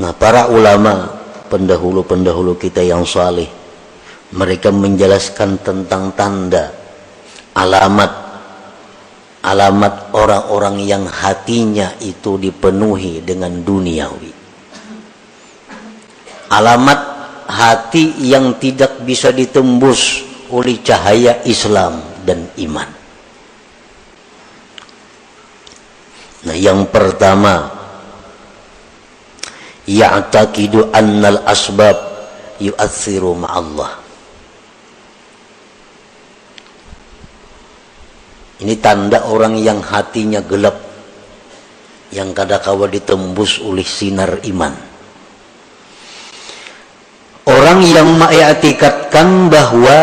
Nah, para ulama pendahulu-pendahulu kita yang saleh, mereka menjelaskan tentang tanda, alamat orang-orang yang hatinya itu dipenuhi dengan duniawi. Alamat hati yang tidak bisa ditembus oleh cahaya Islam dan iman. Nah, yang pertama, ya'taqidu annal asbab yu'atsiru ma'allah. Ini tanda orang yang hatinya gelap, yang kadangkala ditembus oleh sinar iman. Orang yang mengiktikadkan bahwa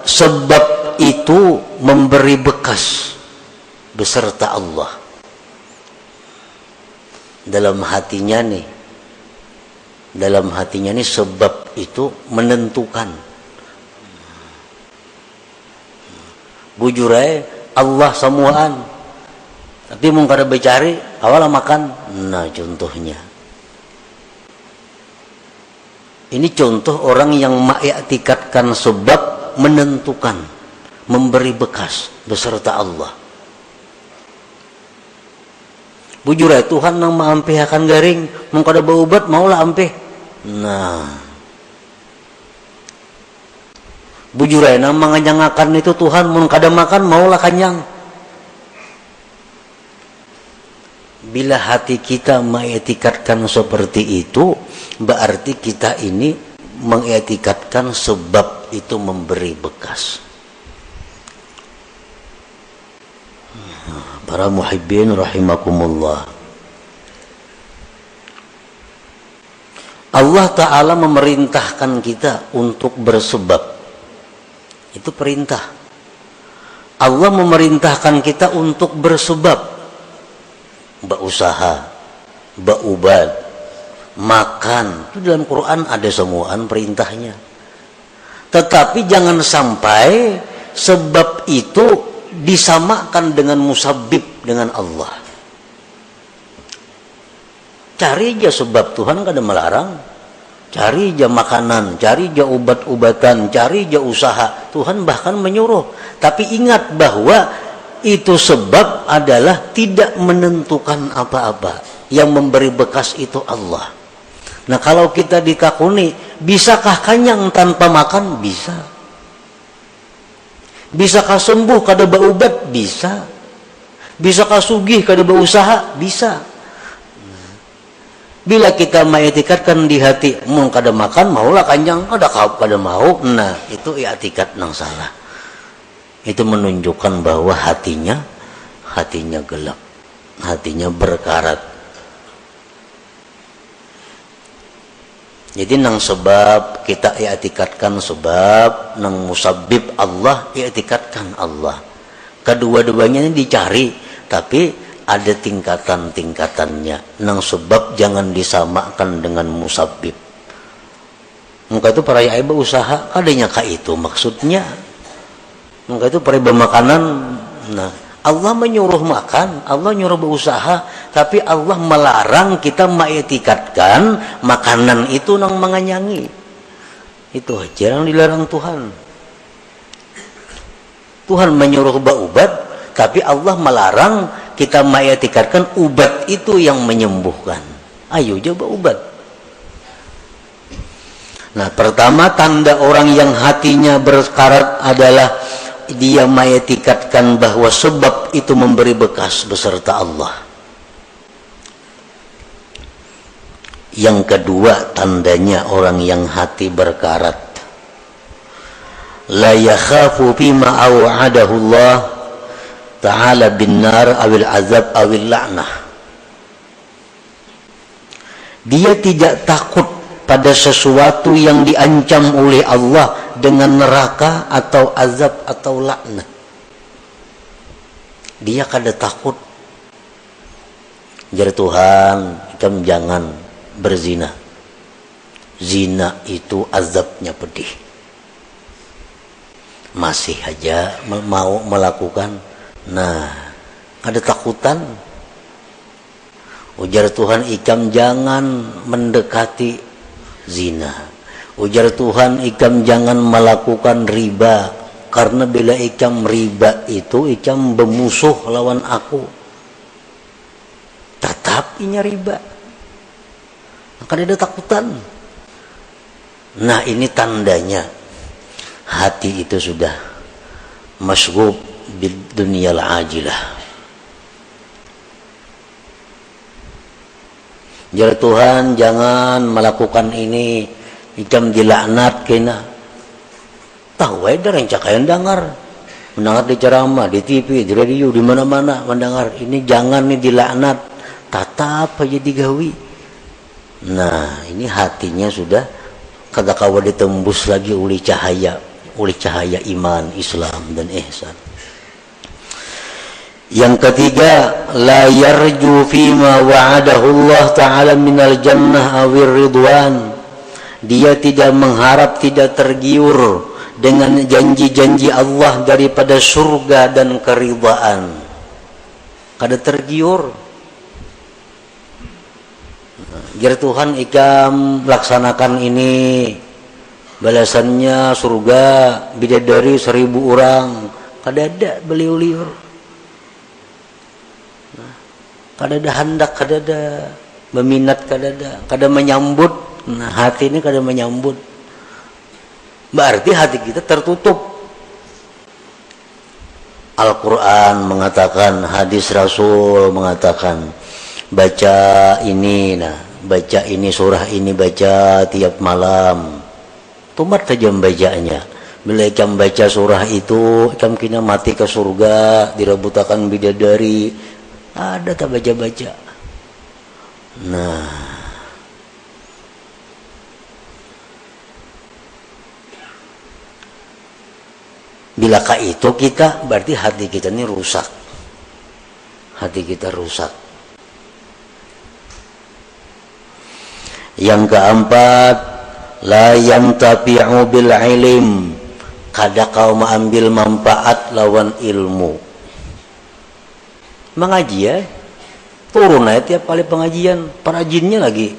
sebab itu memberi bekas beserta Allah dalam hatinya nih. Dalam hatinya ini sebab itu menentukan. Bujur aja Allah semuaan, tapi mau kada bercari awal makan. Nah, contohnya ini contoh orang yang mengiktikadkan sebab menentukan, memberi bekas beserta Allah. Bujur aja Tuhan nang maampih akan garing, mau kada baubat maulah ampih. Nah, bujur aja nang manganyangakan itu Tuhan, mau kada makan maulah kanyang. Bila hati kita mengiktikadkan seperti itu, berarti kita ini mengiktikadkan sebab itu memberi bekas. Para muhibbin rahimakumullah, Allah Ta'ala memerintahkan kita untuk bersebab. Itu perintah. Allah memerintahkan kita untuk bersebab, berusaha, berubad, makan. Itu dalam Quran ada semuaan perintahnya. Tetapi jangan sampai sebab itu disamakan dengan musabbib, dengan Allah. Cari aja sebab, Tuhan kada melarang. Cari aja makanan, cari aja obat-obatan, cari aja usaha, Tuhan bahkan menyuruh. Tapi ingat bahwa itu sebab adalah tidak menentukan apa-apa. Yang memberi bekas itu Allah. Nah, kalau kita ditakuni, bisakah kenyang tanpa makan? Bisa. Bisakah sembuh kada berobat? Bisa. Bisakah sugih kada berusaha? Bisa. Bila kita mengiktikadkan di hati, mau kada makan maulah kanyang, kada mau. Nah, itu i'tikad nang salah. Itu menunjukkan bahwa hatinya gelap, hatinya berkarat. Jadi nang sebab kita i'tikadkan sebab, nang musabbib Allah i'tikadkan Allah. Kedua-duanya ini dicari, tapi ada tingkatan-tingkatannya. Nang sebab jangan disamakan dengan musabbib. Maka itu para ibu usaha adanya ka itu maksudnya. Maka itu para makanan. Nah, Allah menyuruh makan, Allah nyuruh berusaha, tapi Allah melarang kita mengiktikadkan makanan itu nang menganyangi. Itu aja yang dilarang Tuhan. Tuhan menyuruh berubat, tapi Allah melarang kita mengiktikadkan ubat itu yang menyembuhkan. Ayo coba ubat. Nah, pertama tanda orang yang hatinya berkarat adalah dia mengiktikadkan bahwa sebab itu memberi bekas beserta Allah. Yang kedua tandanya orang yang hati berkarat, la yakhafu bima aw'adahu Allah ta'ala bin nar awil azab awil la'nah. Dia tidak takut pada sesuatu yang diancam oleh Allah dengan neraka atau azab atau laknat. Dia kada takut. Jar Tuhan, kita jangan berzina. Zina itu azabnya pedih. Masih aja mau melakukan. Nah, ada takutan. Ujar Tuhan, ikam jangan mendekati zina. Ujar Tuhan, ikam jangan melakukan riba, karena bila ikam riba itu ikam bermusuh lawan aku. Tetap inya riba, maka ada takutan. Nah, ini tandanya hati itu sudah masghub bid dunyal ajilah. Jar Tuhan, jangan melakukan ini, ikam dilaknat kena. Tahu ada rencakayan dengar, mendengar di ceramah, di TV, di radio, di mana-mana mendengar ini, jangan nih dilaknat, tatap aja digawi. Nah, ini hatinya sudah kada kawa ditembus lagi oleh cahaya iman, Islam dan ihsan. Yang ketiga, la yarju fima wa'adahu Allah ta'ala minal jannah awir ridwan. Dia tidak mengharap, tidak tergiur dengan janji-janji Allah daripada surga dan keridhaan. Kada tergiur. Jar Tuhan, ikam laksanakan ini, balasannya surga bidadari 1000 orang. Kada ada beliau-liur. Kada ada hendak, kada ada meminat, kada menyambut. Nah, hati ini kada menyambut. Berarti hati kita tertutup. Al-Quran mengatakan, hadis Rasul mengatakan, baca ini, baca ini, surah ini, baca tiap malam. Tumat saja bacanya. Bila ikam baca surah itu, ikam kena mati ke surga, direbutakan bidadari. Ada tak baca-baca. Nah, bilakah itu kita, berarti hati kita ini rusak. Hati kita rusak. Yang keempat, la yantafi'u bil ilm. Kada kau mengambil manfaat lawan ilmu. Mengaji ya, turun aja tiap kali pengajian, perajinnya lagi.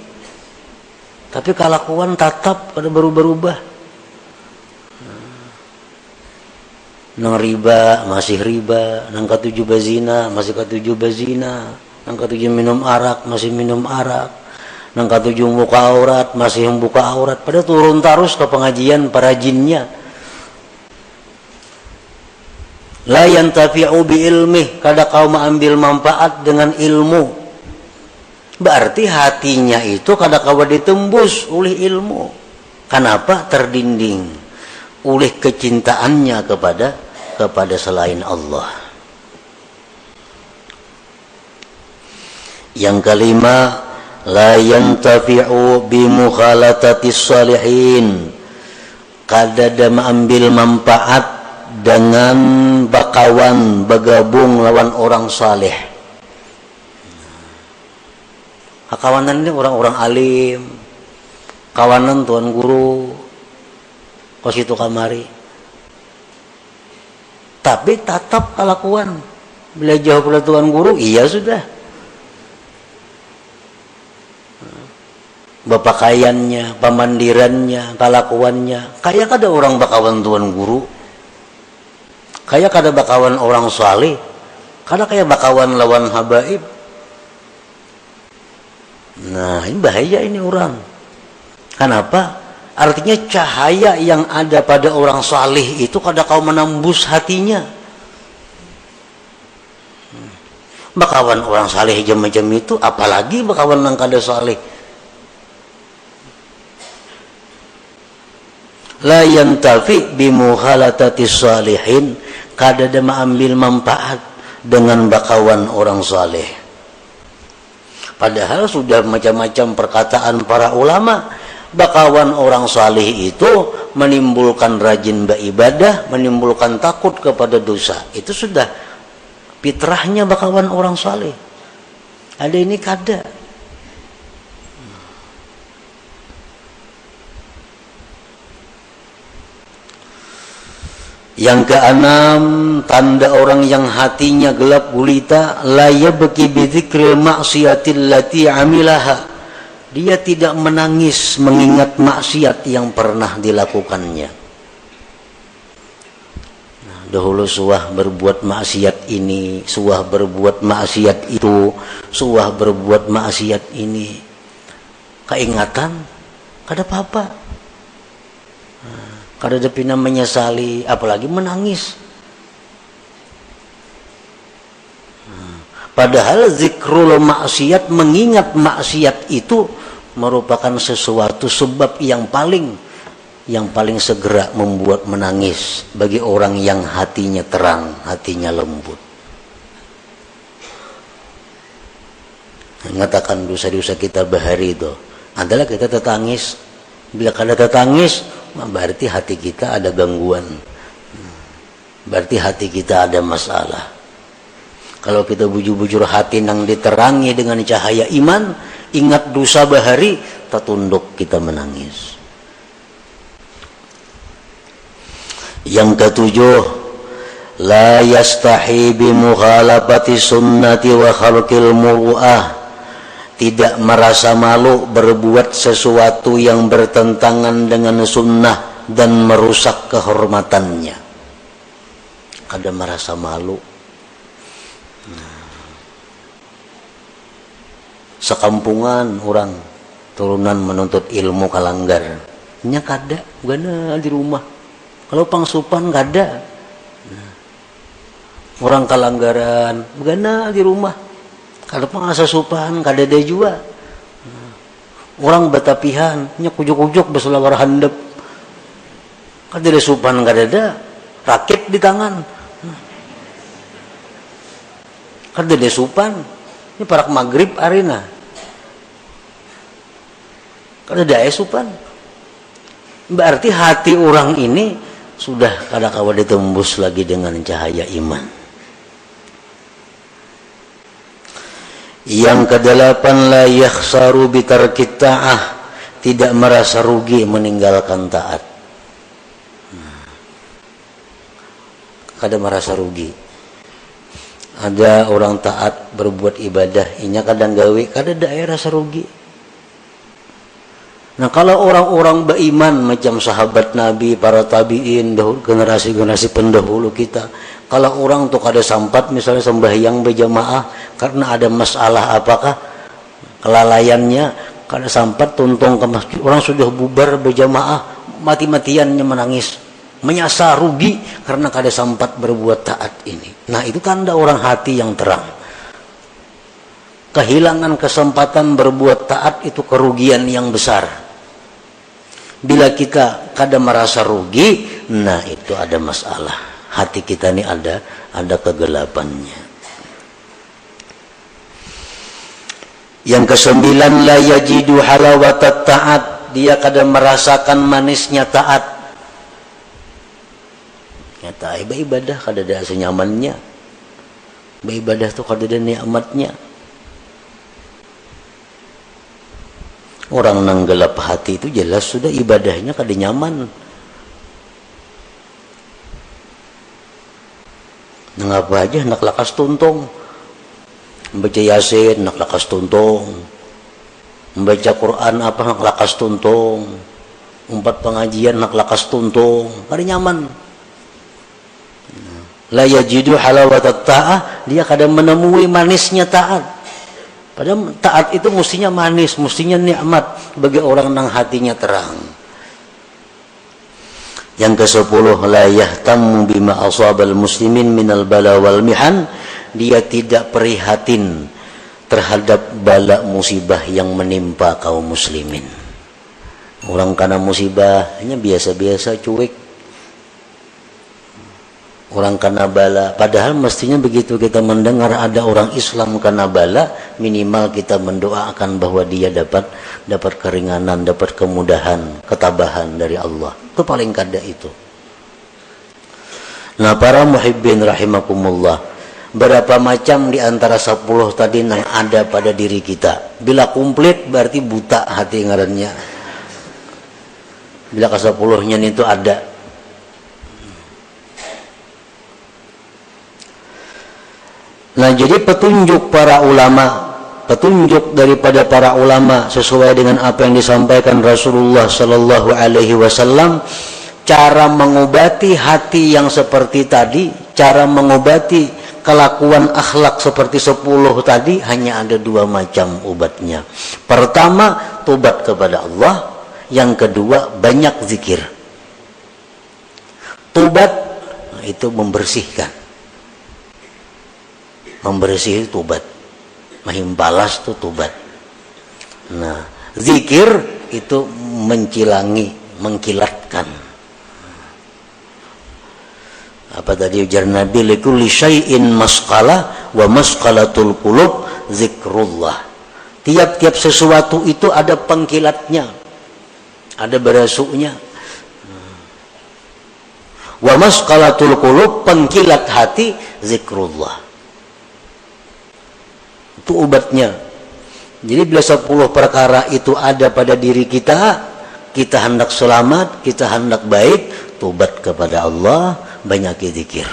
Tapi kelakuan tatap kada berubah-ubah. Nang riba masih riba, nang ketujuh bazina masih ketujuh bazina, nang ketujuh minum arak masih minum arak, nang ketujuh buka aurat masih membuka aurat. Pada turun terus ke pengajian perajinnya. La yantafi'u bi ilmih, kada kau mengambil manfaat dengan ilmu. Berarti hatinya itu kada kau ditembus oleh ilmu. Kenapa? Terdinding oleh kecintaannya kepada selain Allah. Yang kelima, la yantafi'u bi mukhalatatis salihin. Kada ada mengambil manfaat dengan bakawan, bergabung lawan orang saleh. Kawanan ini orang-orang alim, kawanan tuan guru, kos itu kamari. Tapi tatap kelakuan, bila jauh pada tuan guru, iya sudah. Bapakaiannya, pemandirannya, kelakuannya, kayak ada orang bakawan tuan guru. Kayak kada bakawan orang saleh, kada kayak bakawan lawan habaib. Nah, ini bahaya ini orang. Kenapa? Artinya cahaya yang ada pada orang saleh itu kada kau menembus hatinya. Bakawan orang saleh macam itu, apalagi bakawan yang kada saleh. La yantafi bi mukhalatatis salihin. Kada ada mengambil manfaat dengan bakawan orang saleh. Padahal sudah macam-macam perkataan para ulama, bakawan orang saleh itu menimbulkan rajin beribadah, menimbulkan takut kepada dosa. Itu sudah fitrahnya bakawan orang saleh. Ada ini kada. Yang keenam, tanda orang yang hatinya gelap gulita, la yabki bi dzikril ma'siyatil lati amilaha. Dia tidak menangis mengingat maksiat yang pernah dilakukannya. Nah, dahulu suah berbuat maksiat ini, suah berbuat maksiat itu, suah berbuat maksiat ini. Keingatan, kada apa-apa. Kada ada pina menyesali, apalagi menangis. Padahal zikrul maksiat, mengingat maksiat itu merupakan sesuatu sebab yang paling segera membuat menangis bagi orang yang hatinya terang, hatinya lembut. Mengatakan dosa-dosa kita bahari itu adalah kita tetangis. Bila kada tetangis, berarti hati kita ada gangguan, berarti hati kita ada masalah. Kalau kita bujur-bujur hati nang diterangi dengan cahaya iman, ingat dosa bahari, tertunduk kita menangis. Yang ketujuh, la yastahi bi mukhalafati sunnati wa khalqil muru'ah. Tidak merasa malu berbuat sesuatu yang bertentangan dengan sunnah dan merusak kehormatannya. Kada merasa malu. Sekampungan orang turunan menuntut ilmu kalanggar, nya kada, gana di rumah. Kalau pangsupan kada. Orang kalanggaran, gana di rumah. Kalau pangasa supan kada ada juga. Orang batapihan nya kujuk-kujuk besulawar handap. Kada ada supan kada ada. Rakit di tangan. Kada ada supan. Ini parak maghrib arena. Kada ada supan. Berarti hati orang ini sudah kada kawa ditembus lagi dengan cahaya iman. Yang kedelapan, la yakhsaru bitarkit ta'ah, tidak merasa rugi meninggalkan taat. Kada merasa rugi. Ada orang taat berbuat ibadah, inya kadang gawe, kada ada rasa rugi. Nah, kalau orang-orang beriman macam sahabat Nabi, para tabi'in, generasi-generasi pendahulu kita, kalau orang tuh kada sampat misalnya sembahyang berjamaah karena ada masalah apakah kelalaiannya, kada sampat tuntung ke masjid, orang sudah bubar berjamaah, mati-matiannya menangis, menyasar rugi karena kada sampat berbuat taat ini. Nah, itu tanda orang hati yang terang. Kehilangan kesempatan berbuat taat itu kerugian yang besar. Bila kita kada merasa rugi, nah itu ada masalah. Hati kita ini ada kegelapannya. Yang kesembilan, la yajidu halawatat taat, dia kada merasakan manisnya taat. Nyata ibadah kada ada senyamannya. Ibadah tuh kada ada nikmatnya. Orang nang gelap hati itu jelas sudah ibadahnya kada nyaman. Nang apa aja nak lakas tuntung. Membaca Yasin nak lakas tuntung. Membaca Quran apa nak lakas tuntung. Umpat pengajian nak lakas tuntung. Kada nyaman. La yajidu halawatat ta'ah, dia kada menemui manisnya taat. Padahal taat itu mestinya manis, mestinya nikmat bagi orang yang hatinya terang. Yang ke-10, la yahtammu bima asabal muslimin minal bala wal mihan, dia tidak prihatin terhadap bala musibah yang menimpa kaum muslimin. Orang kena musibah hanya biasa-biasa, cuek. Orang kena bala, padahal mestinya begitu kita mendengar ada orang Islam kena bala, minimal kita mendoakan bahwa dia dapat keringanan, dapat kemudahan, ketabahan dari Allah. Itu paling kada itu. Nah, para muhibbin rahimakumullah, berapa macam di antara 10 tadi yang ada pada diri kita. Bila komplit berarti buta hati ngarannya. Bila ke-10-nya itu ada. Nah, jadi petunjuk para ulama, petunjuk daripada para ulama sesuai dengan apa yang disampaikan Rasulullah Sallallahu Alaihi Wasallam, cara mengobati hati yang seperti tadi, cara mengobati kelakuan akhlak seperti 10 tadi, hanya ada 2 macam obatnya. Pertama, tobat kepada Allah. Yang kedua, banyak zikir. Tobat itu membersihkan. Membersih tobat, mahimbalas itu tobat. Nah, zikir itu mencilangi, mengkilatkan. Apa tadi ujar Nabi, likulli syai'in masqalah wa masqalatul qulub zikrullah. Tiap-tiap sesuatu itu ada pengkilatnya, ada berasuknya. Wa masqalatul qulub, pengkilat hati, zikrullah. Itu obatnya. Jadi bila 10 perkara itu ada pada diri kita, kita hendak selamat, kita hendak baik, tobat kepada Allah, banyak zikir.